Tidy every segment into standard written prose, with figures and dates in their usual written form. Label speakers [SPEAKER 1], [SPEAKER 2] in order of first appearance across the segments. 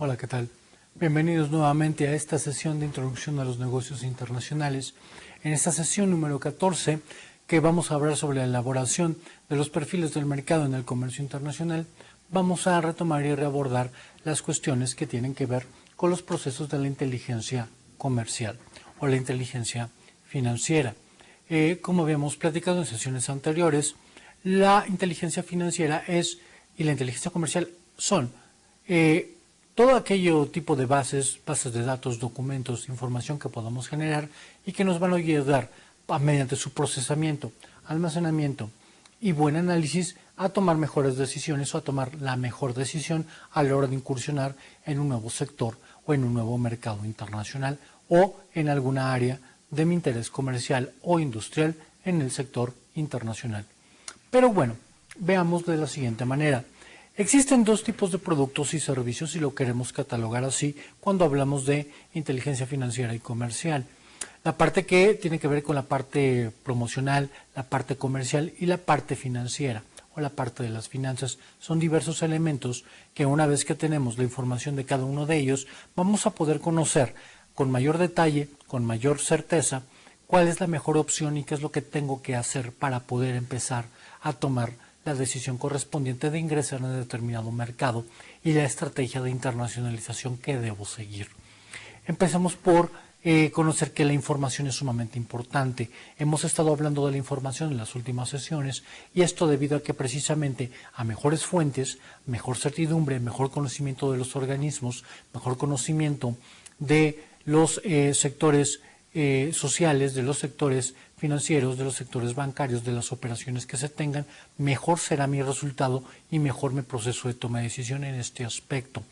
[SPEAKER 1] Hola, ¿qué tal? Bienvenidos nuevamente a esta sesión de introducción a los negocios internacionales. En esta sesión número 14, que vamos a hablar sobre la elaboración de los perfiles del mercado en el comercio internacional, vamos a retomar y reabordar las cuestiones que tienen que ver con los procesos de la inteligencia comercial o la inteligencia financiera. Como habíamos platicado en sesiones anteriores, la inteligencia financiera y la inteligencia comercial son todo aquello tipo de bases de datos, documentos, información que podamos generar y que nos van a ayudar mediante su procesamiento, almacenamiento y buen análisis a tomar mejores decisiones o a tomar la mejor decisión a la hora de incursionar en un nuevo sector o en un nuevo mercado internacional o en alguna área de mi interés comercial o industrial en el sector internacional. Pero bueno, veamos de la siguiente manera. Existen dos tipos de productos y servicios, si lo queremos catalogar así, cuando hablamos de inteligencia financiera y comercial. La parte que tiene que ver con la parte promocional, la parte comercial y la parte financiera o la parte de las finanzas. Son diversos elementos que una vez que tenemos la información de cada uno de ellos, vamos a poder conocer con mayor detalle, con mayor certeza, cuál es la mejor opción y qué es lo que tengo que hacer para poder empezar a tomar la decisión correspondiente de ingresar en determinado mercado y la estrategia de internacionalización que debo seguir. Empezamos por conocer que la información es sumamente importante. Hemos estado hablando de la información en las últimas sesiones y esto debido a que precisamente a mejores fuentes, mejor certidumbre, mejor conocimiento de los organismos, mejor conocimiento de los sectores sociales, de los sectores financieros, de los sectores bancarios, de las operaciones que se tengan, mejor será mi resultado y mejor mi proceso de toma de decisión en este aspecto.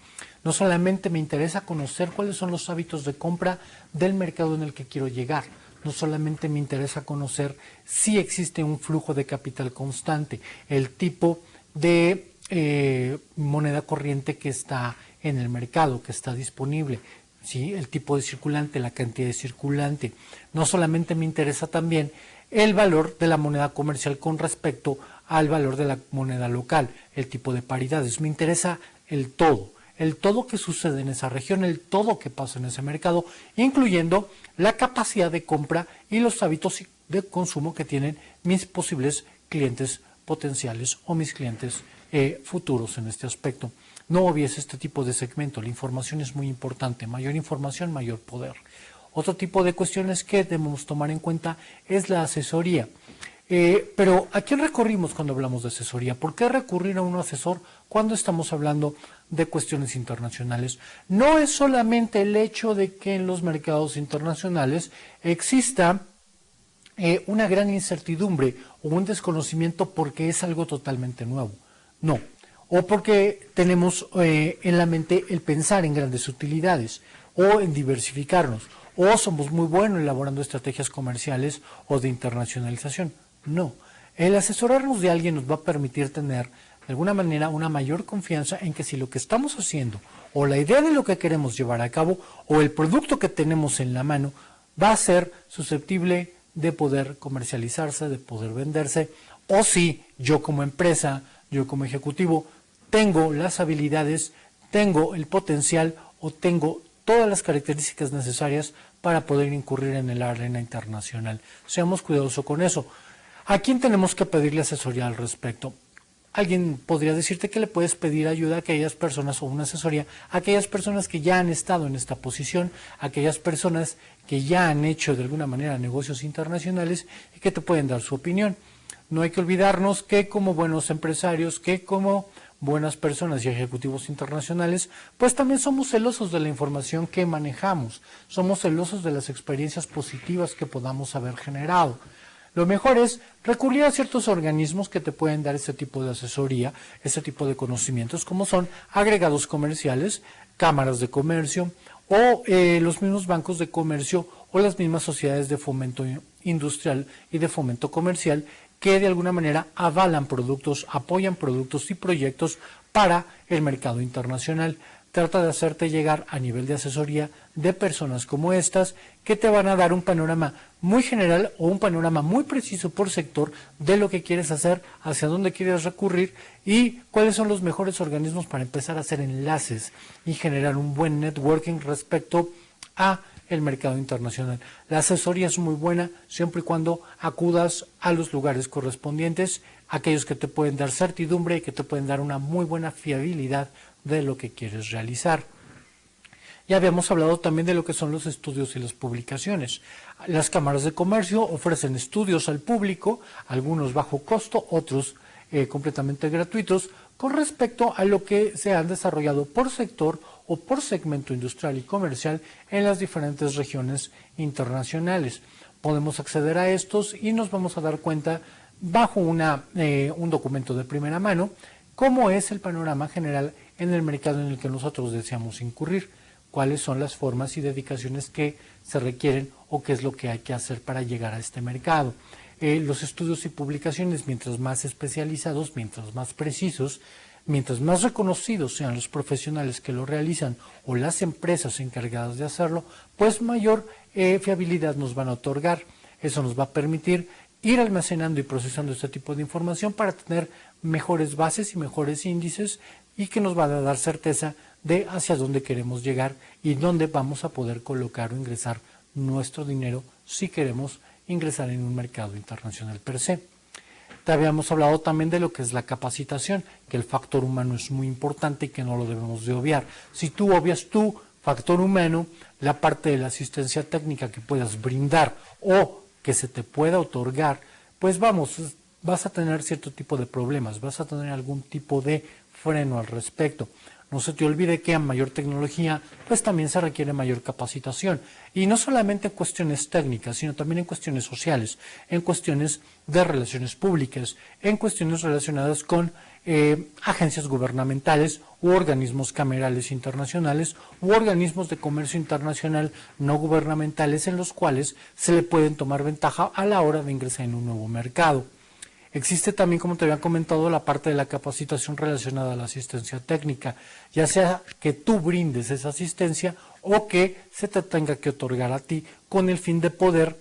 [SPEAKER 1] No solamente me interesa conocer cuáles son los hábitos de compra del mercado en el que quiero llegar, no solamente me interesa conocer si existe un flujo de capital constante, el tipo de moneda corriente que está en el mercado, que está disponible, ¿sí? El tipo de circulante, la cantidad de circulante. No solamente me interesa también el valor de la moneda comercial con respecto al valor de la moneda local, el tipo de paridades. Me interesa el todo que sucede en esa región, el todo que pasa en ese mercado, incluyendo la capacidad de compra y los hábitos de consumo que tienen mis posibles clientes potenciales o mis clientes futuros en este aspecto. No obvies este tipo de segmento, la información es muy importante, mayor información, mayor poder. Otro tipo de cuestiones que debemos tomar en cuenta es la asesoría. Pero ¿a quién recurrimos cuando hablamos de asesoría? ¿Por qué recurrir a un asesor cuando estamos hablando de cuestiones internacionales? No es solamente el hecho de que en los mercados internacionales exista una gran incertidumbre o un desconocimiento porque es algo totalmente nuevo. No. O porque tenemos en la mente el pensar en grandes utilidades o en diversificarnos, o somos muy buenos elaborando estrategias comerciales o de internacionalización. No, el asesorarnos de alguien nos va a permitir tener de alguna manera una mayor confianza en que si lo que estamos haciendo o la idea de lo que queremos llevar a cabo o el producto que tenemos en la mano va a ser susceptible de poder comercializarse, de poder venderse, o si yo como empresa, yo como ejecutivo, tengo las habilidades, tengo el potencial o tengo todas las características necesarias para poder incurrir en el arena internacional. Seamos cuidadosos con eso. ¿A quién tenemos que pedirle asesoría al respecto? Alguien podría decirte que le puedes pedir ayuda a aquellas personas o una asesoría a aquellas personas que ya han estado en esta posición, a aquellas personas que ya han hecho de alguna manera negocios internacionales y que te pueden dar su opinión. No hay que olvidarnos que como buenos empresarios, que como buenas personas y ejecutivos internacionales, pues también somos celosos de la información que manejamos, somos celosos de las experiencias positivas que podamos haber generado. Lo mejor es recurrir a ciertos organismos que te pueden dar este tipo de asesoría, este tipo de conocimientos, como son agregados comerciales, cámaras de comercio o los mismos bancos de comercio o las mismas sociedades de fomento industrial y de fomento comercial que de alguna manera avalan productos, apoyan productos y proyectos para el mercado internacional. trata de hacerte llegar a nivel de asesoría de personas como estas que te van a dar un panorama muy general o un panorama muy preciso por sector de lo que quieres hacer, hacia dónde quieres recurrir y cuáles son los mejores organismos para empezar a hacer enlaces y generar un buen networking respecto a el mercado internacional. La asesoría es muy buena siempre y cuando acudas a los lugares correspondientes, aquellos que te pueden dar certidumbre y que te pueden dar una muy buena fiabilidad de lo que quieres realizar. Ya habíamos hablado también de lo que son los estudios y las publicaciones. Las cámaras de comercio ofrecen estudios al público, algunos bajo costo, otros completamente gratuitos, con respecto a lo que se han desarrollado por sector o por segmento industrial y comercial en las diferentes regiones internacionales. Podemos acceder a estos y nos vamos a dar cuenta bajo un documento de primera mano cómo es el panorama general en el mercado en el que nosotros deseamos incurrir, cuáles son las formas y dedicaciones que se requieren o qué es lo que hay que hacer para llegar a este mercado. Los estudios y publicaciones, mientras más especializados, mientras más precisos, mientras más reconocidos sean los profesionales que lo realizan o las empresas encargadas de hacerlo, pues mayor fiabilidad nos van a otorgar. Eso nos va a permitir ir almacenando y procesando este tipo de información para tener mejores bases y mejores índices y que nos va a dar certeza de hacia dónde queremos llegar y dónde vamos a poder colocar o ingresar nuestro dinero si queremos ingresar en un mercado internacional per se. Te habíamos hablado también de lo que es la capacitación, que el factor humano es muy importante y que no lo debemos de obviar. Si tú obvias tu factor humano, la parte de la asistencia técnica que puedas brindar o que se te pueda otorgar, pues vas a tener cierto tipo de problemas, vas a tener algún tipo de freno al respecto. No se te olvide que a mayor tecnología, pues también se requiere mayor capacitación. Y no solamente en cuestiones técnicas, sino también en cuestiones sociales, en cuestiones de relaciones públicas, en cuestiones relacionadas con agencias gubernamentales u organismos camerales internacionales u organismos de comercio internacional no gubernamentales en los cuales se le pueden tomar ventaja a la hora de ingresar en un nuevo mercado. Existe también, como te había comentado, la parte de la capacitación relacionada a la asistencia técnica, ya sea que tú brindes esa asistencia o que se te tenga que otorgar a ti con el fin de poder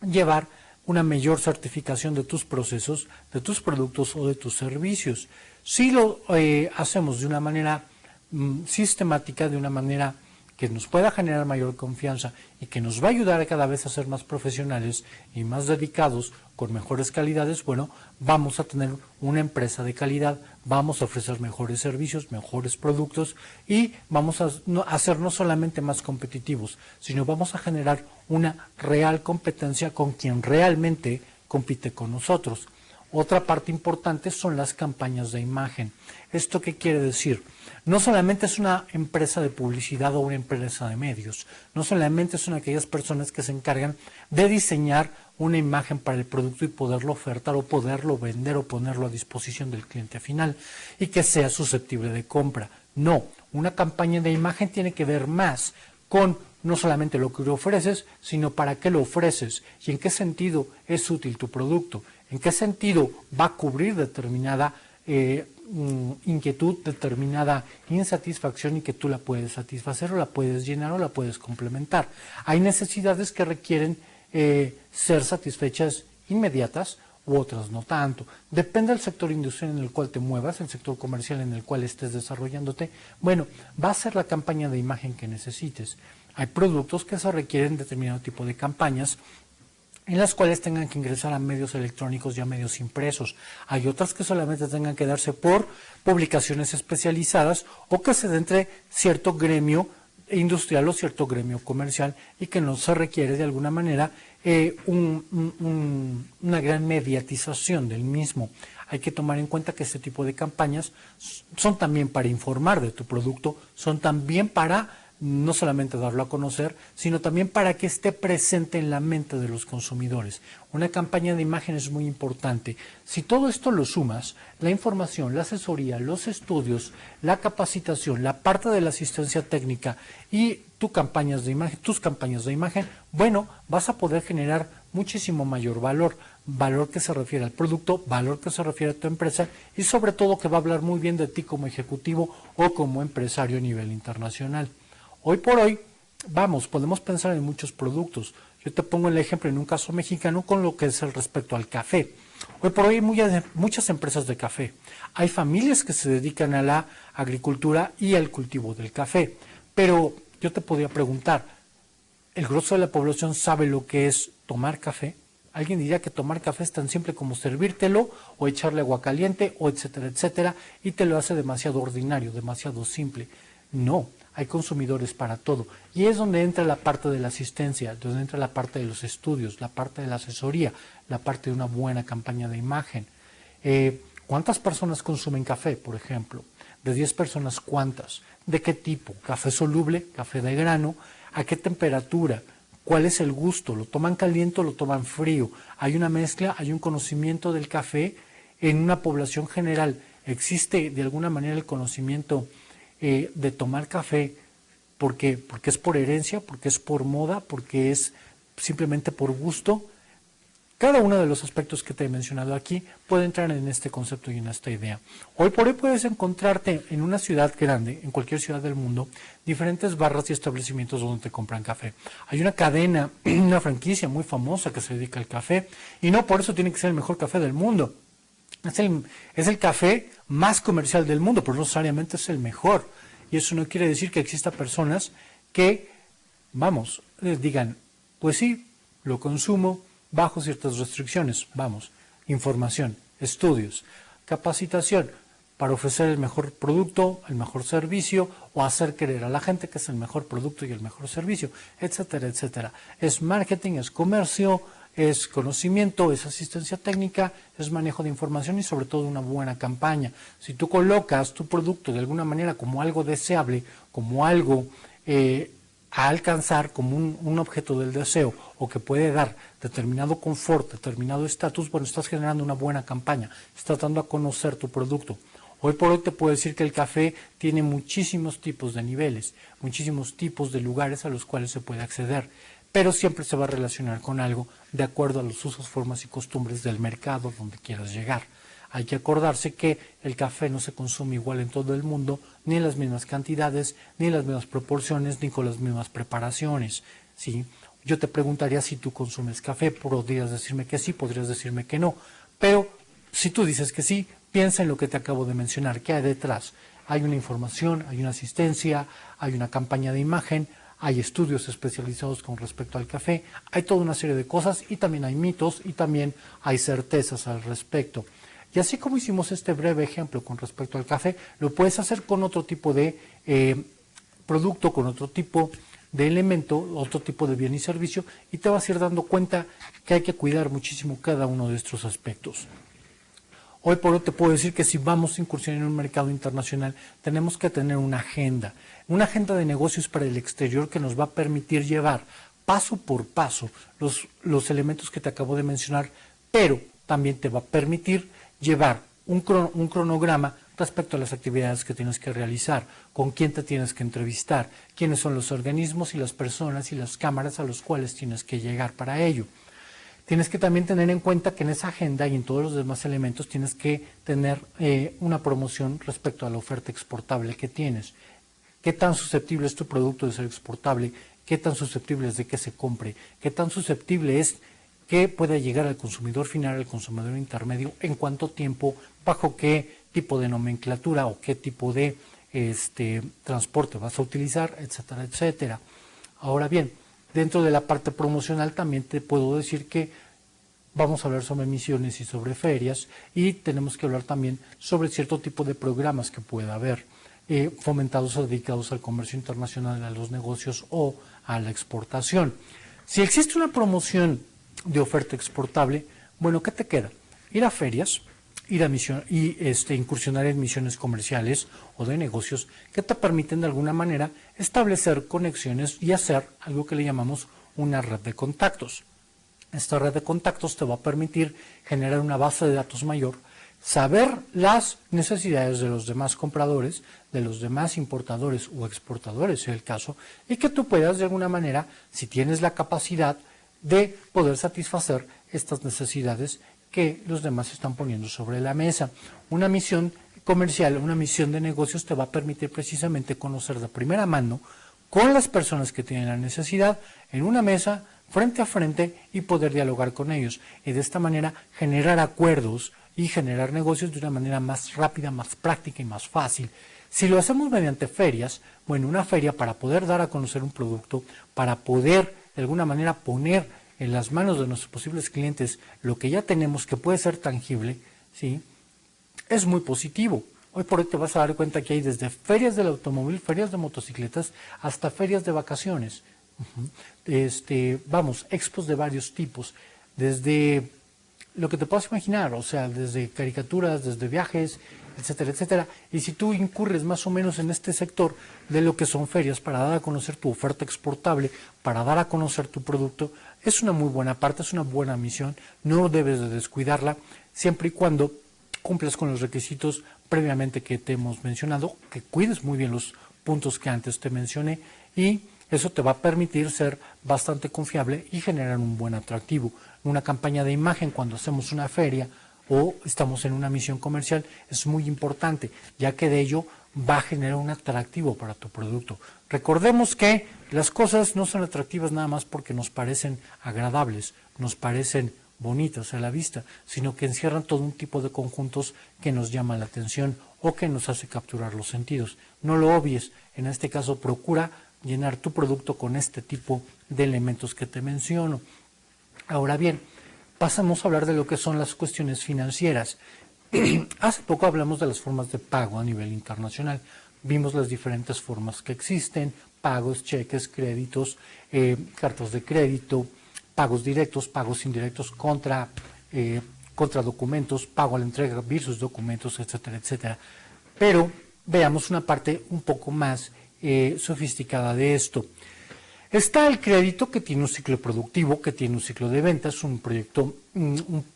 [SPEAKER 1] llevar una mayor certificación de tus procesos, de tus productos o de tus servicios. Si lo hacemos de una manera sistemática, de una manera que nos pueda generar mayor confianza y que nos va a ayudar a cada vez a ser más profesionales y más dedicados con mejores calidades, bueno, vamos a tener una empresa de calidad, vamos a ofrecer mejores servicios, mejores productos y vamos a ser no solamente más competitivos, sino vamos a generar una real competencia con quien realmente compite con nosotros. Otra parte importante son las campañas de imagen. ¿Esto qué quiere decir? No solamente es una empresa de publicidad o una empresa de medios, no solamente son aquellas personas que se encargan de diseñar una imagen para el producto y poderlo ofertar o poderlo vender o ponerlo a disposición del cliente final y que sea susceptible de compra. No, una campaña de imagen tiene que ver más con no solamente lo que ofreces, sino para qué lo ofreces y en qué sentido es útil tu producto, en qué sentido va a cubrir determinada inquietud, determinada insatisfacción y que tú la puedes satisfacer o la puedes llenar o la puedes complementar. Hay necesidades que requieren ser satisfechas inmediatas u otras no tanto. Depende del sector industrial en el cual te muevas, el sector comercial en el cual estés desarrollándote. Bueno, va a ser la campaña de imagen que necesites. Hay productos que se requieren determinado tipo de campañas en las cuales tengan que ingresar a medios electrónicos y a medios impresos. Hay otras que solamente tengan que darse por publicaciones especializadas o que se dé entre cierto gremio industrial o cierto gremio comercial y que no se requiere de alguna manera una gran mediatización del mismo. Hay que tomar en cuenta que este tipo de campañas son también para informar de tu producto, son también para no solamente darlo a conocer, sino también para que esté presente en la mente de los consumidores. Una campaña de imagen es muy importante. Si todo esto lo sumas, la información, la asesoría, los estudios, la capacitación, la parte de la asistencia técnica y tus campañas de imagen, bueno, vas a poder generar muchísimo mayor valor, valor que se refiere al producto, valor que se refiere a tu empresa y sobre todo que va a hablar muy bien de ti como ejecutivo o como empresario a nivel internacional. Hoy por hoy, podemos pensar en muchos productos. Yo te pongo el ejemplo en un caso mexicano con lo que es el respecto al café. Hoy por hoy hay muchas empresas de café. Hay familias que se dedican a la agricultura y al cultivo del café. Pero yo te podría preguntar, ¿el grosso de la población sabe lo que es tomar café? Alguien diría que tomar café es tan simple como servírtelo o echarle agua caliente o etcétera, etcétera, y te lo hace demasiado ordinario, demasiado simple. No, hay consumidores para todo. Y es donde entra la parte de la asistencia, donde entra la parte de los estudios, la parte de la asesoría, la parte de una buena campaña de imagen. ¿Cuántas personas consumen café, por ejemplo? De 10 personas, ¿cuántas? ¿De qué tipo? ¿Café soluble? ¿Café de grano? ¿A qué temperatura? ¿Cuál es el gusto? ¿Lo toman caliente o lo toman frío? ¿Hay una mezcla? ¿Hay un conocimiento del café en una población general? ¿Existe de alguna manera el conocimiento de tomar café porque es por herencia, porque es por moda, porque es simplemente por gusto? Cada uno de los aspectos que te he mencionado aquí puede entrar en este concepto y en esta idea. Hoy por hoy puedes encontrarte en una ciudad grande, en cualquier ciudad del mundo, diferentes barras y establecimientos donde te compran café. Hay una cadena, una franquicia muy famosa que se dedica al café y no por eso tiene que ser el mejor café del mundo. Es el café más comercial del mundo, pero no necesariamente es el mejor. Y eso no quiere decir que exista personas que, digan, pues sí, lo consumo bajo ciertas restricciones. Información, estudios, capacitación para ofrecer el mejor producto, el mejor servicio o hacer creer a la gente que es el mejor producto y el mejor servicio, etcétera, etcétera. Es marketing, es comercio, es conocimiento, es asistencia técnica, es manejo de información y sobre todo una buena campaña. Si tú colocas tu producto de alguna manera como algo deseable, como algo a alcanzar, como un objeto del deseo o que puede dar determinado confort, determinado estatus, bueno, estás generando una buena campaña, estás dando a conocer tu producto. Hoy por hoy te puedo decir que el café tiene muchísimos tipos de niveles, muchísimos tipos de lugares a los cuales se puede acceder, pero siempre se va a relacionar con algo de acuerdo a los usos, formas y costumbres del mercado donde quieras llegar. Hay que acordarse que el café no se consume igual en todo el mundo, ni en las mismas cantidades, ni en las mismas proporciones, ni con las mismas preparaciones, ¿sí? Yo te preguntaría si tú consumes café, podrías decirme que sí, podrías decirme que no, pero si tú dices que sí, piensa en lo que te acabo de mencionar, ¿qué hay detrás? Hay una información, hay una asistencia, hay una campaña de imagen, hay estudios especializados con respecto al café, hay toda una serie de cosas y también hay mitos y también hay certezas al respecto. Y así como hicimos este breve ejemplo con respecto al café, lo puedes hacer con otro tipo de producto, con otro tipo de elemento, otro tipo de bien y servicio, y te vas a ir dando cuenta que hay que cuidar muchísimo cada uno de estos aspectos. Hoy por hoy te puedo decir que si vamos a incursionar en un mercado internacional, tenemos que tener una agenda de negocios para el exterior que nos va a permitir llevar paso por paso los elementos que te acabo de mencionar, pero también te va a permitir llevar un cronograma respecto a las actividades que tienes que realizar, con quién te tienes que entrevistar, quiénes son los organismos y las personas y las cámaras a los cuales tienes que llegar para ello. Tienes que también tener en cuenta que en esa agenda y en todos los demás elementos tienes que tener una promoción respecto a la oferta exportable que tienes. ¿Qué tan susceptible es tu producto de ser exportable? ¿Qué tan susceptible es de que se compre? ¿Qué tan susceptible es que pueda llegar al consumidor final, al consumidor intermedio? ¿En cuánto tiempo? ¿Bajo qué tipo de nomenclatura o qué tipo de transporte vas a utilizar? Etcétera, etcétera. Ahora bien, dentro de la parte promocional también te puedo decir que vamos a hablar sobre misiones y sobre ferias y tenemos que hablar también sobre cierto tipo de programas que pueda haber fomentados o dedicados al comercio internacional, a los negocios o a la exportación. Si existe una promoción de oferta exportable, bueno, ¿qué te queda? Ir a ferias, ir a incursionar en misiones comerciales o de negocios que te permiten de alguna manera establecer conexiones y hacer algo que le llamamos una red de contactos. Esta red de contactos te va a permitir generar una base de datos mayor saber las necesidades de los demás compradores, de los demás importadores o exportadores, en el caso, y que tú puedas de alguna manera, si tienes la capacidad de poder satisfacer estas necesidades que los demás están poniendo sobre la mesa. Una misión comercial, una misión de negocios te va a permitir precisamente conocer de primera mano con las personas que tienen la necesidad en una mesa, frente a frente, y poder dialogar con ellos. Y de esta manera generar acuerdos y generar negocios de una manera más rápida, más práctica y más fácil. Si lo hacemos mediante ferias, bueno, una feria para poder dar a conocer un producto, para poder de alguna manera poner en las manos de nuestros posibles clientes lo que ya tenemos que puede ser tangible, ¿sí?, es muy positivo. Hoy por hoy te vas a dar cuenta que hay desde ferias del automóvil, ferias de motocicletas, hasta ferias de vacaciones. Expos de varios tipos, desde lo que te puedas imaginar, o sea, desde caricaturas, desde viajes, etcétera, etcétera. Y si tú incurres más o menos en este sector de lo que son ferias para dar a conocer tu oferta exportable, para dar a conocer tu producto, es una muy buena parte, es una buena misión, no debes de descuidarla, siempre y cuando cumplas con los requisitos previamente que te hemos mencionado, que cuides muy bien los puntos que antes te mencioné, y eso te va a permitir ser bastante confiable y generar un buen atractivo. Una campaña de imagen cuando hacemos una feria o estamos en una misión comercial es muy importante, ya que de ello va a generar un atractivo para tu producto. Recordemos que las cosas no son atractivas nada más porque nos parecen agradables, nos parecen bonitas a la vista, sino que encierran todo un tipo de conjuntos que nos llaman la atención o que nos hace capturar los sentidos. No lo obvies, en este caso procura llenar tu producto con este tipo de elementos que te menciono. Ahora bien, pasamos a hablar de lo que son las cuestiones financieras. Hace poco hablamos de las formas de pago a nivel internacional. Vimos las diferentes formas que existen: pagos, cheques, créditos, cartas de crédito, pagos directos, pagos indirectos contra documentos, pago a la entrega versus documentos, etcétera, etcétera. Pero veamos una parte un poco más sofisticada de esto. Está el crédito, que tiene un ciclo productivo, que tiene un ciclo de ventas,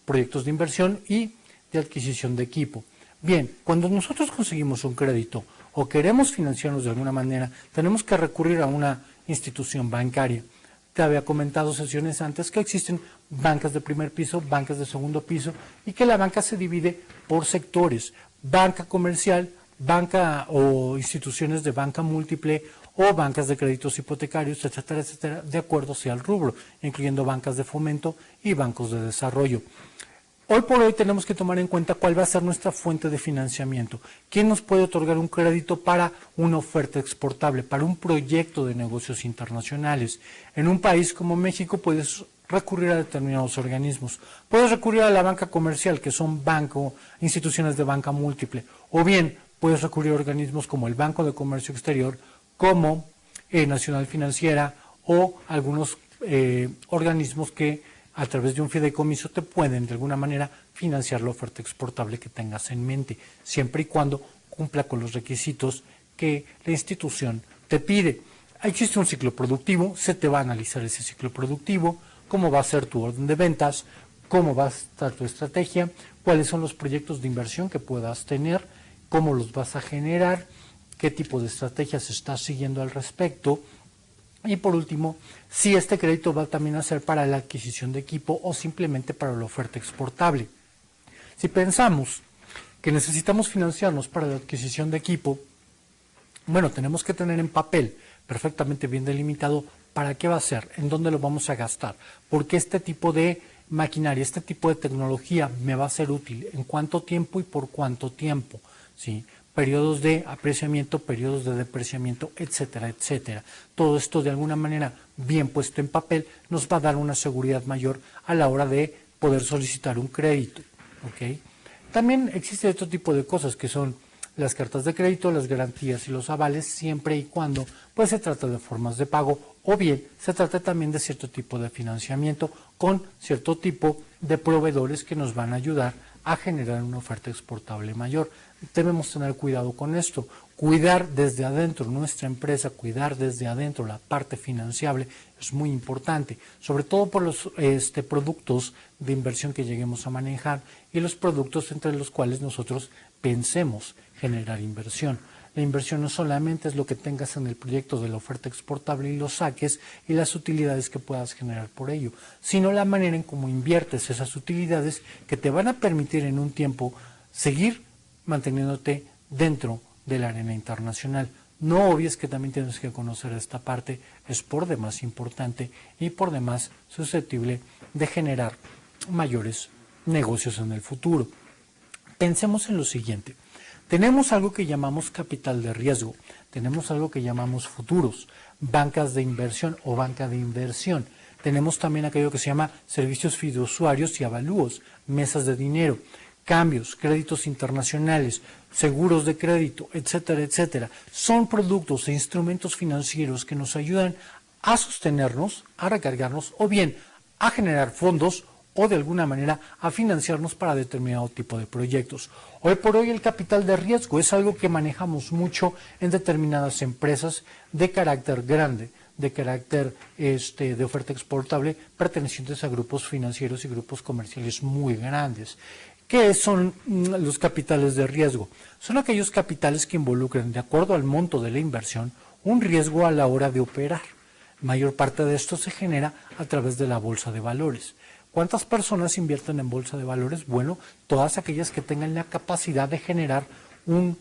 [SPEAKER 1] proyectos de inversión y de adquisición de equipo. Bien, cuando nosotros conseguimos un crédito o queremos financiarnos de alguna manera, tenemos que recurrir a una institución bancaria. Te había comentado sesiones antes que existen bancas de primer piso, bancas de segundo piso, y que la banca se divide por sectores: banca comercial, banca o instituciones de banca múltiple, o bancas de créditos hipotecarios, etcétera, etcétera, de acuerdo sea el rubro, incluyendo bancas de fomento y bancos de desarrollo. Hoy por hoy tenemos que tomar en cuenta cuál va a ser nuestra fuente de financiamiento. ¿Quién nos puede otorgar un crédito para una oferta exportable, para un proyecto de negocios internacionales? En un país como México puedes recurrir a determinados organismos. Puedes recurrir a la banca comercial, que son instituciones de banca múltiple, o bien puedes recurrir a organismos como el Banco de Comercio Exterior, como Nacional Financiera, o algunos organismos que a través de un fideicomiso te pueden de alguna manera financiar la oferta exportable que tengas en mente, siempre y cuando cumpla con los requisitos que la institución te pide. Existe un ciclo productivo, se te va a analizar ese ciclo productivo, cómo va a ser tu orden de ventas, cómo va a estar tu estrategia, cuáles son los proyectos de inversión que puedas tener, cómo los vas a generar, qué tipo de estrategias estás siguiendo al respecto. Y por último, si este crédito va también a ser para la adquisición de equipo o simplemente para la oferta exportable. Si pensamos que necesitamos financiarnos para la adquisición de equipo, bueno, tenemos que tener en papel perfectamente bien delimitado para qué va a ser, en dónde lo vamos a gastar, porque este tipo de maquinaria, este tipo de tecnología me va a ser útil, en cuánto tiempo y por cuánto tiempo, ¿sí? Periodos de apreciamiento, periodos de depreciamiento, etcétera, etcétera. Todo esto de alguna manera bien puesto en papel nos va a dar una seguridad mayor a la hora de poder solicitar un crédito, ¿ok? También existe otro tipo de cosas que son las cartas de crédito, las garantías y los avales, siempre y cuando pues se trata de formas de pago, o bien se trata también de cierto tipo de financiamiento con cierto tipo de proveedores que nos van a ayudar a generar una oferta exportable mayor. Debemos tener cuidado con esto. Cuidar desde adentro nuestra empresa, cuidar desde adentro la parte financiable es muy importante, sobre todo por los productos de inversión que lleguemos a manejar y los productos entre los cuales nosotros pensemos generar inversión. La inversión no solamente es lo que tengas en el proyecto de la oferta exportable y los saques y las utilidades que puedas generar por ello, sino la manera en cómo inviertes esas utilidades que te van a permitir en un tiempo seguir manteniéndote dentro de la arena internacional. No obvies que también tienes que conocer esta parte, es por demás importante y por demás susceptible de generar mayores negocios en el futuro. Pensemos en lo siguiente. Tenemos algo que llamamos capital de riesgo, tenemos algo que llamamos futuros, bancas de inversión o banca de inversión. Tenemos también aquello que se llama servicios fiduciarios y avalúos, mesas de dinero, cambios, créditos internacionales, seguros de crédito, etcétera, etcétera. Son productos e instrumentos financieros que nos ayudan a sostenernos, a recargarnos o bien a generar fondos o de alguna manera a financiarnos para determinado tipo de proyectos. Hoy por hoy el capital de riesgo es algo que manejamos mucho en determinadas empresas de carácter grande, de carácter de oferta exportable, pertenecientes a grupos financieros y grupos comerciales muy grandes. ¿Qué son los capitales de riesgo? Son aquellos capitales que involucran, de acuerdo al monto de la inversión, un riesgo a la hora de operar. La mayor parte de esto se genera a través de la bolsa de valores. ¿Cuántas personas invierten en bolsa de valores? Bueno, todas aquellas que tengan la capacidad de generar un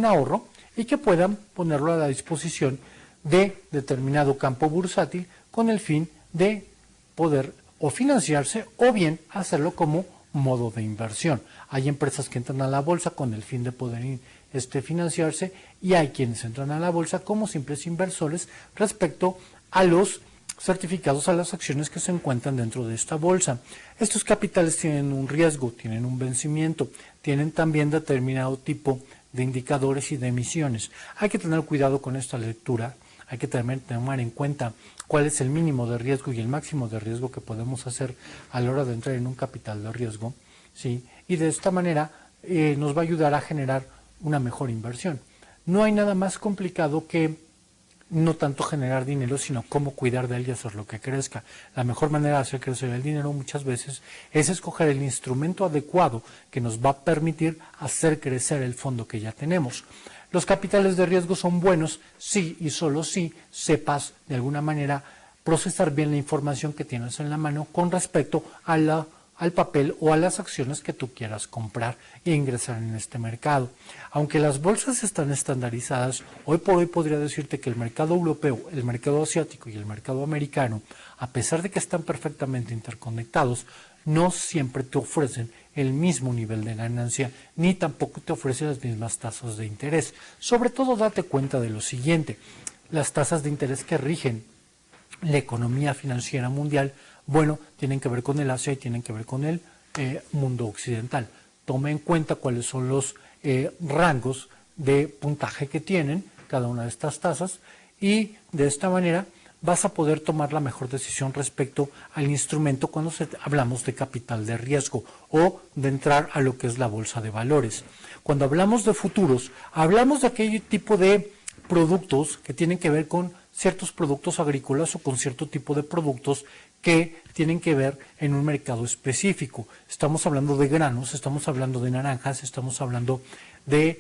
[SPEAKER 1] ahorro y que puedan ponerlo a la disposición de determinado campo bursátil con el fin de poder o financiarse o bien hacerlo como modo de inversión. Hay empresas que entran a la bolsa con el fin de poder financiarse y hay quienes entran a la bolsa como simples inversores respecto a los certificados, a las acciones que se encuentran dentro de esta bolsa. Estos capitales tienen un riesgo, tienen un vencimiento, tienen también determinado tipo de indicadores y de emisiones. Hay que tener cuidado con esta lectura, hay que también tomar en cuenta cuál es el mínimo de riesgo y el máximo de riesgo que podemos hacer a la hora de entrar en un capital de riesgo, ¿sí? Y de esta manera nos va a ayudar a generar una mejor inversión. No hay nada más complicado que no tanto generar dinero, sino cómo cuidar de él y hacer lo que crezca. La mejor manera de hacer crecer el dinero muchas veces es escoger el instrumento adecuado que nos va a permitir hacer crecer el fondo que ya tenemos. Los capitales de riesgo son buenos si y solo si sepas de alguna manera procesar bien la información que tienes en la mano con respecto a al papel o a las acciones que tú quieras comprar e ingresar en este mercado. Aunque las bolsas están estandarizadas, hoy por hoy podría decirte que el mercado europeo, el mercado asiático y el mercado americano, a pesar de que están perfectamente interconectados, no siempre te ofrecen el mismo nivel de ganancia, ni tampoco te ofrecen las mismas tasas de interés. Sobre todo date cuenta de lo siguiente, las tasas de interés que rigen la economía financiera mundial, bueno, tienen que ver con el Asia y tienen que ver con el mundo occidental. Toma en cuenta cuáles son los rangos de puntaje que tienen cada una de estas tasas y de esta manera vas a poder tomar la mejor decisión respecto al instrumento cuando hablamos de capital de riesgo o de entrar a lo que es la bolsa de valores. Cuando hablamos de futuros, hablamos de aquel tipo de productos que tienen que ver con ciertos productos agrícolas o con cierto tipo de productos que tienen que ver en un mercado específico. Estamos hablando de granos, estamos hablando de naranjas, estamos hablando de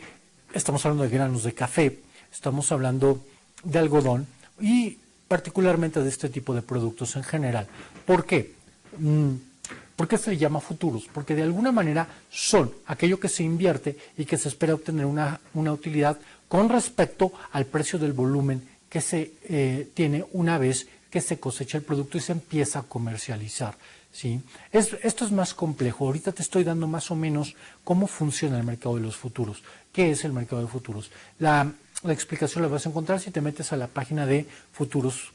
[SPEAKER 1] granos de café, estamos hablando de algodón y particularmente de este tipo de productos en general. ¿Por qué? ¿Por qué se le llama futuros? Porque de alguna manera son aquello que se invierte y que se espera obtener una utilidad con respecto al precio del volumen que se tiene una vez que se cosecha el producto y se empieza a comercializar, ¿sí? Esto es más complejo. Ahorita te estoy dando más o menos cómo funciona el mercado de los futuros. ¿Qué es el mercado de futuros? La explicación la vas a encontrar si te metes a la página de futuros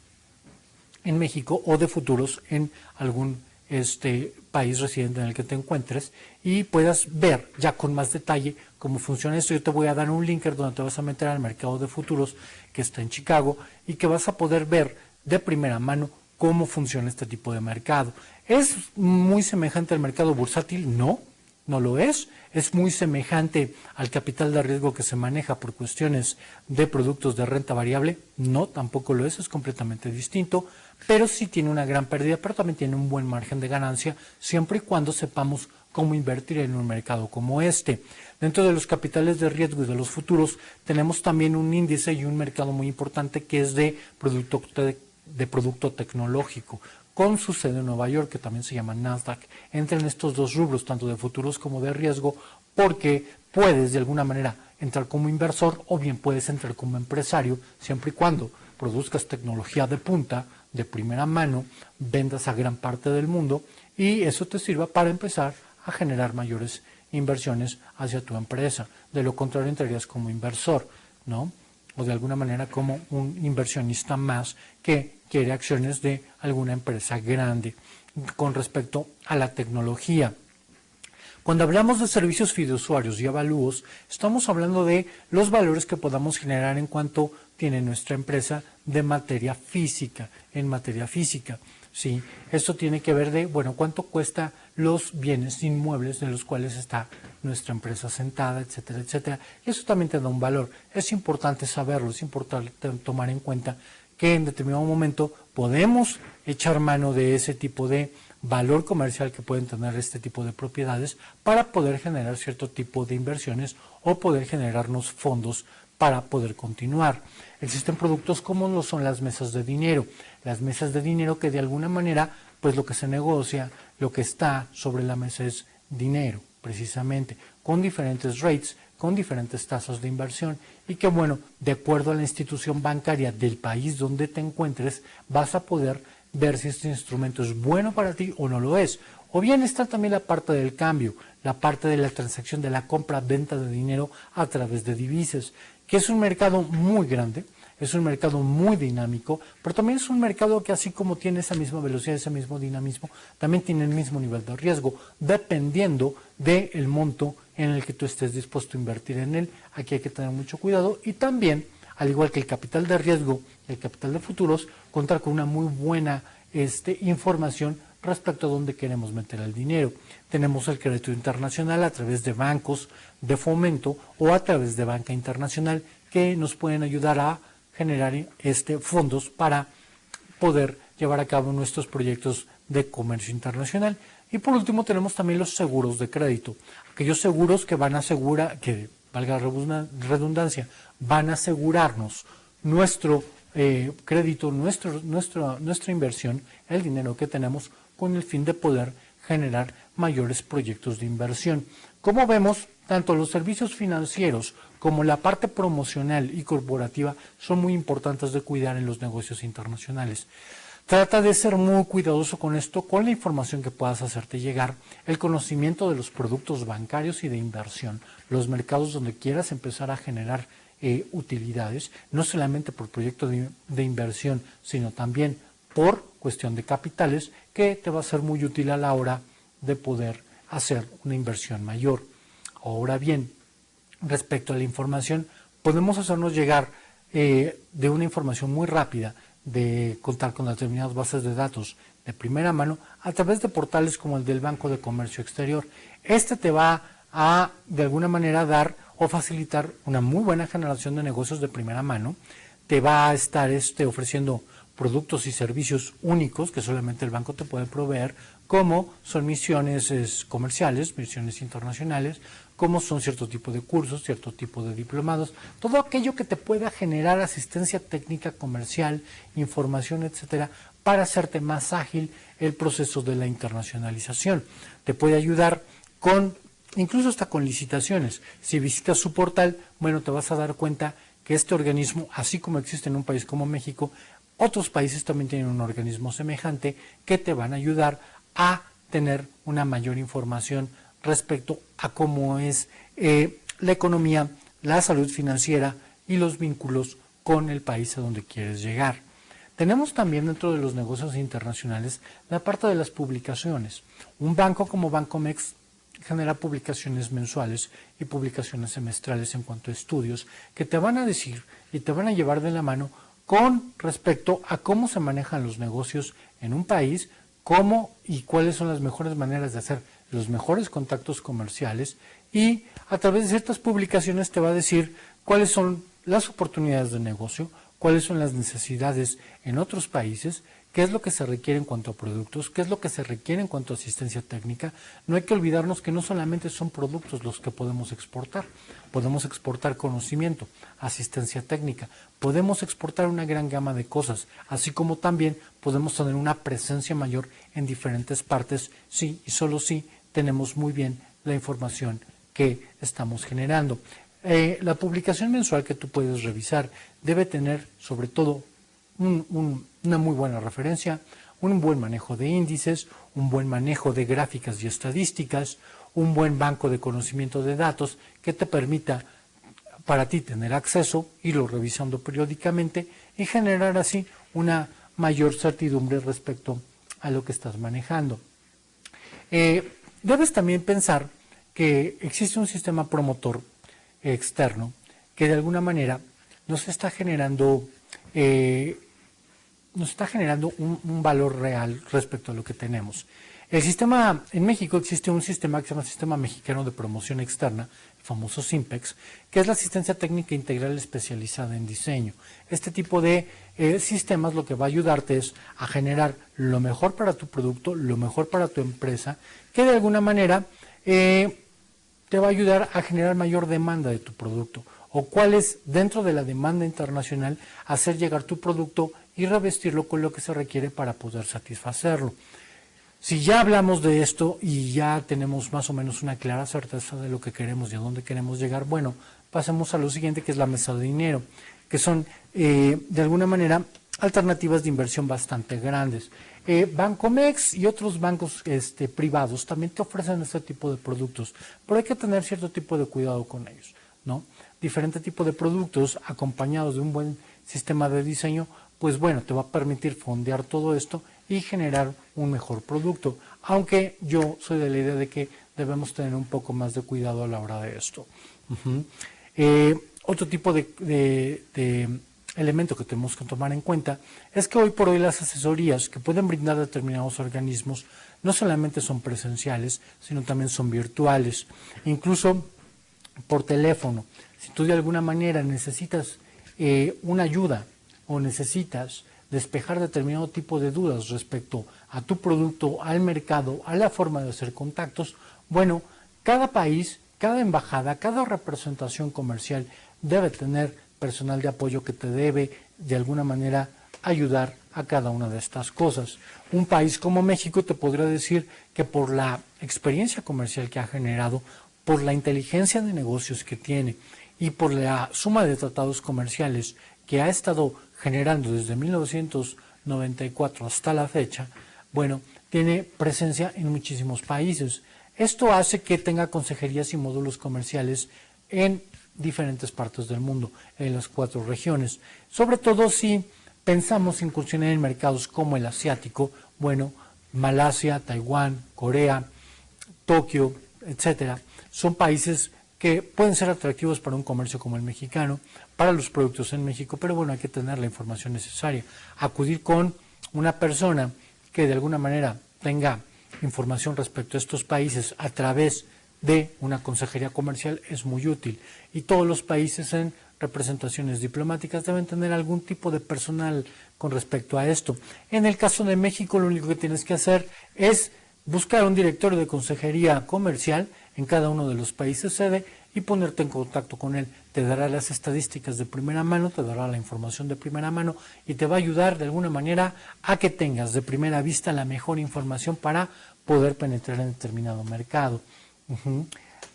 [SPEAKER 1] en México o de futuros en algún país residente en el que te encuentres y puedas ver ya con más detalle cómo funciona esto. Yo te voy a dar un link donde te vas a meter al mercado de futuros que está en Chicago y que vas a poder ver de primera mano cómo funciona este tipo de mercado. ¿Es muy semejante al mercado bursátil? No, no lo es muy semejante al capital de riesgo que se maneja por cuestiones de productos de renta variable, no, tampoco lo es completamente distinto, pero sí tiene una gran pérdida, pero también tiene un buen margen de ganancia, siempre y cuando sepamos cómo invertir en un mercado como este. Dentro de los capitales de riesgo y de los futuros, tenemos también un índice y un mercado muy importante que es de producto tecnológico, con su sede en Nueva York, que también se llama Nasdaq. Entra en estos dos rubros, tanto de futuros como de riesgo, porque puedes de alguna manera entrar como inversor o bien puedes entrar como empresario, siempre y cuando produzcas tecnología de punta, de primera mano, vendas a gran parte del mundo y eso te sirva para empezar a generar mayores inversiones hacia tu empresa. De lo contrario, entrarías como inversor, ¿no? O de alguna manera como un inversionista más que quiere acciones de alguna empresa grande. Con respecto a la tecnología, cuando hablamos de servicios fiduciarios y avalúos, estamos hablando de los valores que podamos generar en cuanto tiene nuestra empresa de materia física, en materia física. Sí, esto tiene que ver de, bueno, cuánto cuesta los bienes inmuebles de los cuales está nuestra empresa sentada, etcétera, etcétera. Y eso también te da un valor. Es importante saberlo, es importante tomar en cuenta que en determinado momento podemos echar mano de ese tipo de valor comercial que pueden tener este tipo de propiedades para poder generar cierto tipo de inversiones o poder generarnos fondos para poder continuar. Existen productos como lo son las mesas de dinero. Las mesas de dinero que de alguna manera, pues lo que se negocia, lo que está sobre la mesa es dinero, precisamente, con diferentes rates, con diferentes tasas de inversión y que bueno, de acuerdo a la institución bancaria del país donde te encuentres, vas a poder ver si este instrumento es bueno para ti o no lo es. O bien está también la parte del cambio, la parte de la transacción de la compra-venta de dinero a través de divisas, que es un mercado muy grande, es un mercado muy dinámico, pero también es un mercado que así como tiene esa misma velocidad, ese mismo dinamismo, también tiene el mismo nivel de riesgo, dependiendo del monto en el que tú estés dispuesto a invertir en él. Aquí hay que tener mucho cuidado y también, al igual que el capital de riesgo y el capital de futuros, contar con una muy buena información respecto a dónde queremos meter el dinero. Tenemos el crédito internacional a través de bancos de fomento o a través de banca internacional que nos pueden ayudar a generar fondos para poder llevar a cabo nuestros proyectos de comercio internacional. Y por último tenemos también los seguros de crédito, aquellos seguros que van a asegurar, que valga la redundancia, van a asegurarnos nuestro crédito, nuestra inversión, el dinero que tenemos, con el fin de poder generar mayores proyectos de inversión. Como vemos, tanto los servicios financieros como la parte promocional y corporativa son muy importantes de cuidar en los negocios internacionales. Trata de ser muy cuidadoso con esto, con la información que puedas hacerte llegar, el conocimiento de los productos bancarios y de inversión, los mercados donde quieras empezar a generar utilidades, no solamente por proyecto de inversión, sino también por cuestión de capitales, que te va a ser muy útil a la hora de poder hacer una inversión mayor. Ahora bien, respecto a la información, podemos hacernos llegar de una información muy rápida, de contar con determinadas bases de datos de primera mano a través de portales como el del Banco de Comercio Exterior. Este te va a, de alguna manera, dar o facilitar una muy buena generación de negocios de primera mano. Te va a estar ofreciendo productos y servicios únicos que solamente el banco te puede proveer, como son misiones comerciales, misiones internacionales, como son cierto tipo de cursos, cierto tipo de diplomados, todo aquello que te pueda generar asistencia técnica comercial, información, etcétera, para hacerte más ágil el proceso de la internacionalización. Te puede ayudar incluso hasta con licitaciones. Si visitas su portal, bueno, te vas a dar cuenta que este organismo, así como existe en un país como México, otros países también tienen un organismo semejante que te van a ayudar a tener una mayor información respecto a cómo es la economía, la salud financiera y los vínculos con el país a donde quieres llegar. Tenemos también dentro de los negocios internacionales la parte de las publicaciones. Un banco como Bancomext genera publicaciones mensuales y publicaciones semestrales en cuanto a estudios que te van a decir y te van a llevar de la mano con respecto a cómo se manejan los negocios en un país, cómo y cuáles son las mejores maneras de hacer los mejores contactos comerciales y a través de ciertas publicaciones te va a decir cuáles son las oportunidades de negocio, cuáles son las necesidades en otros países, qué es lo que se requiere en cuanto a productos, qué es lo que se requiere en cuanto a asistencia técnica. No hay que olvidarnos que no solamente son productos los que podemos exportar conocimiento, asistencia técnica, podemos exportar una gran gama de cosas, así como también podemos tener una presencia mayor en diferentes partes, sí y solo si tenemos muy bien la información que estamos generando. La publicación mensual que tú puedes revisar debe tener sobre todo una muy buena referencia, un buen manejo de índices, un buen manejo de gráficas y estadísticas, un buen banco de conocimiento de datos que te permita para ti tener acceso, irlo revisando periódicamente y generar así una mayor certidumbre respecto a lo que estás manejando. Debes también pensar que existe un sistema promotor externo que de alguna manera nos está generando un valor real respecto a lo que tenemos. En México existe un sistema que se llama Sistema Mexicano de Promoción Externa, el famoso SIMPEX, que es la asistencia técnica integral especializada en diseño. Este tipo de sistemas lo que va a ayudarte es a generar lo mejor para tu producto, lo mejor para tu empresa, que de alguna manera te va a ayudar a generar mayor demanda de tu producto, o cuál es, dentro de la demanda internacional, hacer llegar tu producto y revestirlo con lo que se requiere para poder satisfacerlo. Si ya hablamos de esto y ya tenemos más o menos una clara certeza de lo que queremos y a dónde queremos llegar, bueno, pasemos a lo siguiente, que es la mesa de dinero, que son, de alguna manera, alternativas de inversión bastante grandes. Bancomex y otros bancos privados también te ofrecen este tipo de productos, pero hay que tener cierto tipo de cuidado con ellos, ¿no? Diferente tipo de productos acompañados de un buen sistema de diseño, pues bueno, te va a permitir fondear todo esto y generar un mejor producto, aunque yo soy de la idea de que debemos tener un poco más de cuidado a la hora de esto. Otro tipo de elemento que tenemos que tomar en cuenta es que hoy por hoy las asesorías que pueden brindar determinados organismos no solamente son presenciales, sino también son virtuales, incluso por teléfono. Si tú de alguna manera necesitas una ayuda o necesitas despejar determinado tipo de dudas respecto a tu producto, al mercado, a la forma de hacer contactos, bueno, cada país, cada embajada, cada representación comercial debe tener personal de apoyo que te debe de alguna manera ayudar a cada una de estas cosas. Un país como México te podría decir que por la experiencia comercial que ha generado, por la inteligencia de negocios que tiene y por la suma de tratados comerciales que ha estado generando desde 1994 hasta la fecha, bueno, tiene presencia en muchísimos países. Esto hace que tenga consejerías y módulos comerciales en diferentes partes del mundo, en las 4 regiones. Sobre todo si pensamos incursionar en mercados como el asiático, bueno, Malasia, Taiwán, Corea, Tokio, etcétera, son países que pueden ser atractivos para un comercio como el mexicano, para los productos en México, pero bueno, hay que tener la información necesaria. Acudir con una persona que de alguna manera tenga información respecto a estos países a través de una consejería comercial es muy útil, y todos los países en representaciones diplomáticas deben tener algún tipo de personal con respecto a esto. En el caso de México, lo único que tienes que hacer es buscar un directorio de consejería comercial en cada uno de los países sede y ponerte en contacto con él. Te dará las estadísticas de primera mano, te dará la información de primera mano y te va a ayudar de alguna manera a que tengas de primera vista la mejor información para poder penetrar en determinado mercado.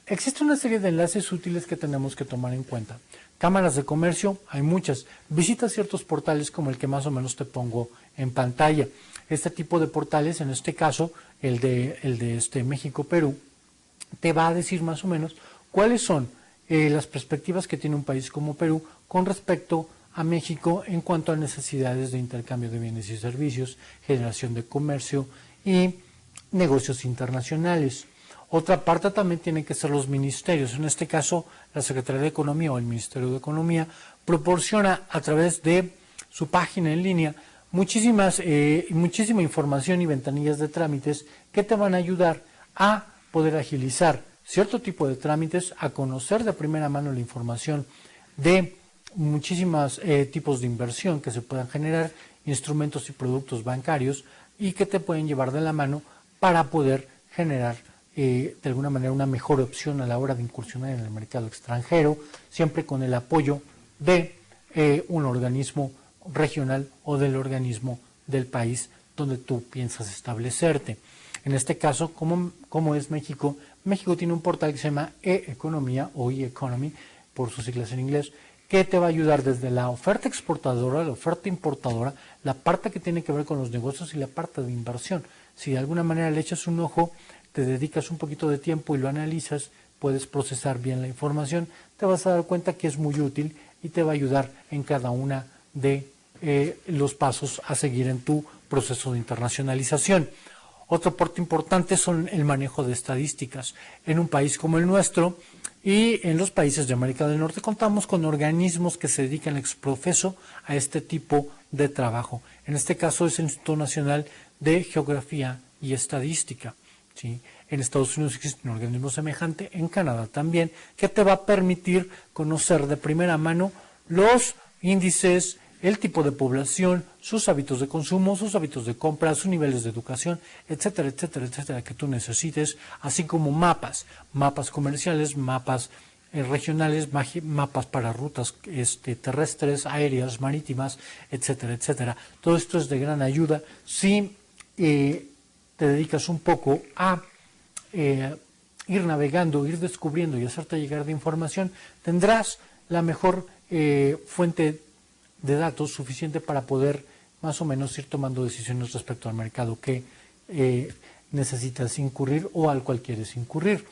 [SPEAKER 1] Existe una serie de enlaces útiles que tenemos que tomar en cuenta. Cámaras de comercio, hay muchas. Visita ciertos portales como el que más o menos te pongo en pantalla. Este tipo de portales, en este caso, el de México-Perú, te va a decir más o menos cuáles son las perspectivas que tiene un país como Perú con respecto a México en cuanto a necesidades de intercambio de bienes y servicios, generación de comercio y negocios internacionales. Otra parte también tienen que ser los ministerios. En este caso, la Secretaría de Economía o el Ministerio de Economía proporciona a través de su página en línea muchísima información y ventanillas de trámites que te van a ayudar a poder agilizar cierto tipo de trámites, a conocer de primera mano la información de muchísimos tipos de inversión que se puedan generar, instrumentos y productos bancarios y que te pueden llevar de la mano para poder generar de alguna manera una mejor opción a la hora de incursionar en el mercado extranjero, siempre con el apoyo de un organismo regional o del organismo del país donde tú piensas establecerte. En este caso, como es México, México tiene un portal que se llama e-Economía o e-Economy, por sus siglas en inglés, que te va a ayudar desde la oferta exportadora, la oferta importadora, la parte que tiene que ver con los negocios y la parte de inversión. Si de alguna manera le echas un ojo, te dedicas un poquito de tiempo y lo analizas, puedes procesar bien la información, te vas a dar cuenta que es muy útil y te va a ayudar en cada una de los pasos a seguir en tu proceso de internacionalización. Otro parte importante son el manejo de estadísticas. En un país como el nuestro y en los países de América del Norte contamos con organismos que se dedican ex profeso a este tipo de trabajo. En este caso es el Instituto Nacional de Geografía y Estadística. ¿Sí? En Estados Unidos existe un organismo semejante, en Canadá también, que te va a permitir conocer de primera mano los índices, el tipo de población, sus hábitos de consumo, sus hábitos de compra, sus niveles de educación, etcétera, etcétera, etcétera, que tú necesites, así como mapas comerciales, mapas regionales, mapas para rutas terrestres, aéreas, marítimas, etcétera, etcétera. Todo esto es de gran ayuda si te dedicas un poco a ir navegando, ir descubriendo y hacerte llegar de información, tendrás la mejor fuente de datos suficiente para poder más o menos ir tomando decisiones respecto al mercado que necesitas incurrir o al cual quieres incurrir.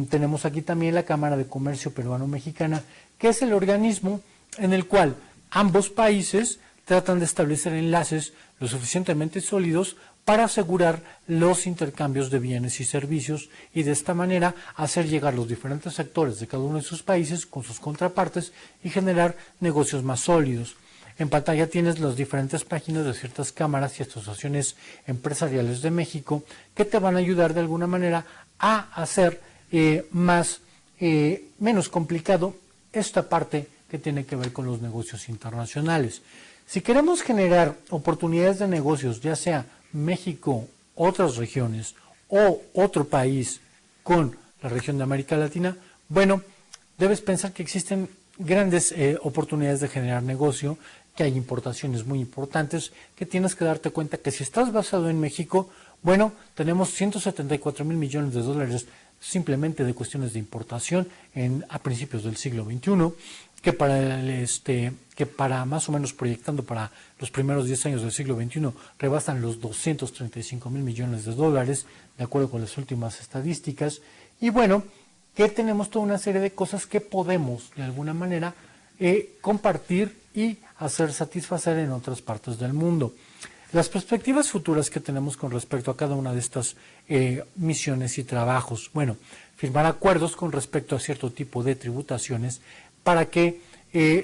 [SPEAKER 1] Tenemos aquí también la Cámara de Comercio Peruano-Mexicana, que es el organismo en el cual ambos países tratan de establecer enlaces lo suficientemente sólidos para asegurar los intercambios de bienes y servicios y de esta manera hacer llegar los diferentes sectores de cada uno de sus países con sus contrapartes y generar negocios más sólidos. En pantalla tienes las diferentes páginas de ciertas cámaras y asociaciones empresariales de México que te van a ayudar de alguna manera a hacer menos complicado esta parte que tiene que ver con los negocios internacionales. Si queremos generar oportunidades de negocios, ya sea México, otras regiones o otro país con la región de América Latina, bueno, debes pensar que existen grandes oportunidades de generar negocio, que hay importaciones muy importantes, que tienes que darte cuenta que si estás basado en México, bueno, tenemos 174 mil millones de dólares simplemente de cuestiones de importación a principios del siglo XXI, que para más o menos proyectando para los primeros 10 años del siglo XXI rebasan los 235 mil millones de dólares, de acuerdo con las últimas estadísticas. Y bueno, que tenemos toda una serie de cosas que podemos de alguna manera compartir y hacer satisfacer en otras partes del mundo. Las perspectivas futuras que tenemos con respecto a cada una de estas misiones y trabajos, bueno, firmar acuerdos con respecto a cierto tipo de tributaciones para que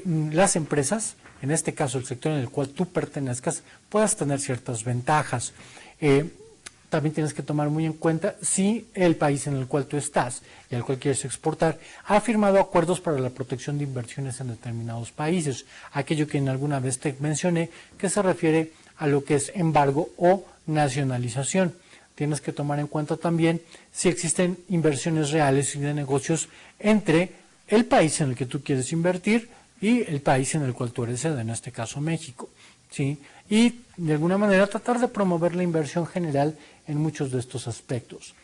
[SPEAKER 1] las empresas, en este caso el sector en el cual tú pertenezcas, puedas tener ciertas ventajas. También tienes que tomar muy en cuenta si el país en el cual tú estás y al cual quieres exportar ha firmado acuerdos para la protección de inversiones en determinados países. Aquello que en alguna vez te mencioné que se refiere a lo que es embargo o nacionalización. Tienes que tomar en cuenta también si existen inversiones reales y de negocios entre el país en el que tú quieres invertir y el país en el cual tú eres sede, en este caso México, ¿sí? Y de alguna manera tratar de promover la inversión general en muchos de estos aspectos.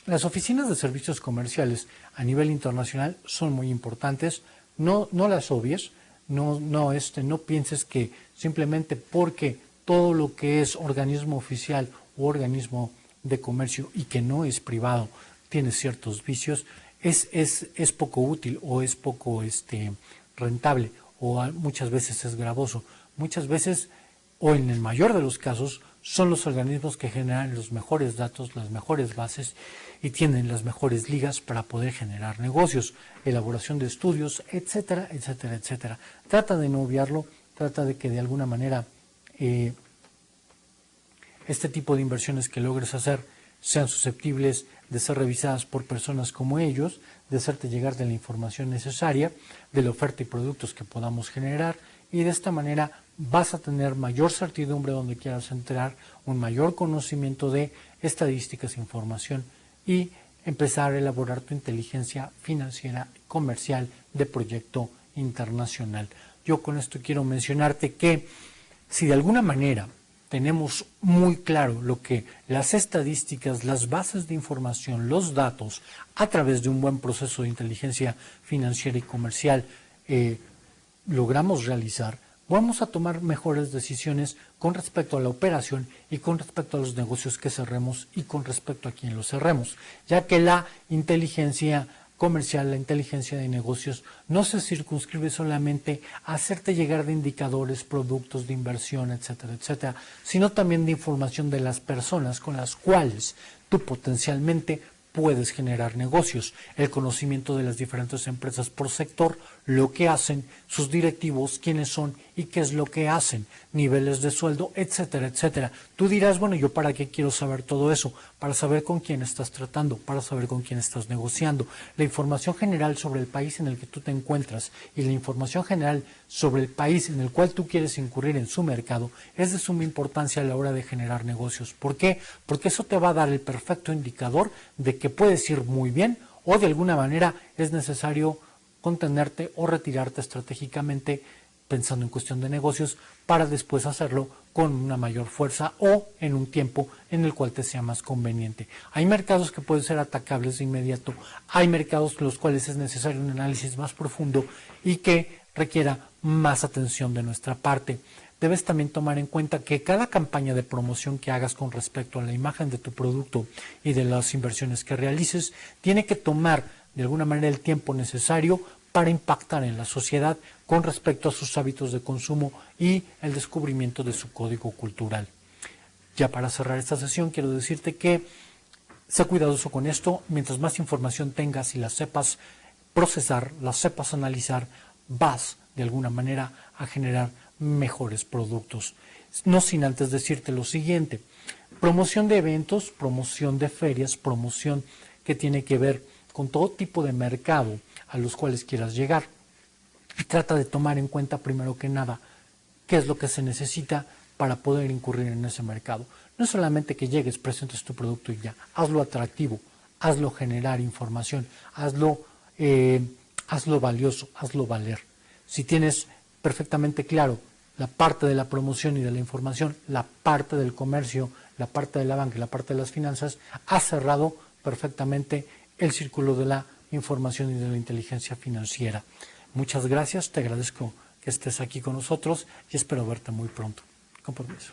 [SPEAKER 1] Las oficinas de servicios comerciales a nivel internacional son muy importantes, no las obvies, no pienses que simplemente porque todo lo que es organismo oficial u organismo de comercio y que no es privado tiene ciertos vicios, es poco útil o es poco rentable o muchas veces es gravoso. Muchas veces, o en el mayor de los casos, son los organismos que generan los mejores datos, las mejores bases y tienen las mejores ligas para poder generar negocios, elaboración de estudios, etcétera, etcétera, etcétera. Trata de no obviarlo, trata de que de alguna manera este tipo de inversiones que logres hacer sean susceptibles de ser revisadas por personas como ellos, de hacerte llegar de la información necesaria, de la oferta y productos que podamos generar, y de esta manera vas a tener mayor certidumbre donde quieras entrar, un mayor conocimiento de estadísticas, información y empezar a elaborar tu inteligencia financiera comercial de proyecto internacional. Yo con esto quiero mencionarte que si de alguna manera tenemos muy claro lo que las estadísticas, las bases de información, los datos, a través de un buen proceso de inteligencia financiera y comercial logramos realizar, vamos a tomar mejores decisiones con respecto a la operación y con respecto a los negocios que cerremos y con respecto a quién los cerremos, ya que la inteligencia comercial, la inteligencia de negocios, no se circunscribe solamente a hacerte llegar de indicadores, productos de inversión, etcétera, etcétera, sino también de información de las personas con las cuales tú potencialmente puedes generar negocios, el conocimiento de las diferentes empresas por sector, lo que hacen, sus directivos, quiénes son y qué es lo que hacen, niveles de sueldo, etcétera, etcétera. Tú dirás, bueno, ¿yo para qué quiero saber todo eso? Para saber con quién estás tratando, para saber con quién estás negociando. La información general sobre el país en el que tú te encuentras y la información general sobre el país en el cual tú quieres incurrir en su mercado es de suma importancia a la hora de generar negocios. ¿Por qué? Porque eso te va a dar el perfecto indicador de que puedes ir muy bien o de alguna manera es necesario contenerte o retirarte estratégicamente pensando en cuestión de negocios para después hacerlo con una mayor fuerza o en un tiempo en el cual te sea más conveniente. Hay mercados que pueden ser atacables de inmediato, hay mercados en los cuales es necesario un análisis más profundo y que requiera más atención de nuestra parte. Debes también tomar en cuenta que cada campaña de promoción que hagas con respecto a la imagen de tu producto y de las inversiones que realices tiene que tomar de alguna manera el tiempo necesario para impactar en la sociedad con respecto a sus hábitos de consumo y el descubrimiento de su código cultural. Ya para cerrar esta sesión quiero decirte que sé cuidadoso con esto, mientras más información tengas y la sepas procesar, la sepas analizar, vas de alguna manera a generar mejores productos. No sin antes decirte lo siguiente: promoción de eventos, promoción de ferias, promoción que tiene que ver con todo tipo de mercado a los cuales quieras llegar. Y trata de tomar en cuenta primero que nada qué es lo que se necesita para poder incurrir en ese mercado. No es solamente que llegues, presentes tu producto y ya, hazlo atractivo, hazlo generar información, hazlo valioso, hazlo valer. Si tienes perfectamente claro la parte de la promoción y de la información, la parte del comercio, la parte de la banca y la parte de las finanzas, has cerrado perfectamente el círculo de la información y de la inteligencia financiera. Muchas gracias, te agradezco que estés aquí con nosotros y espero verte muy pronto. Con permiso.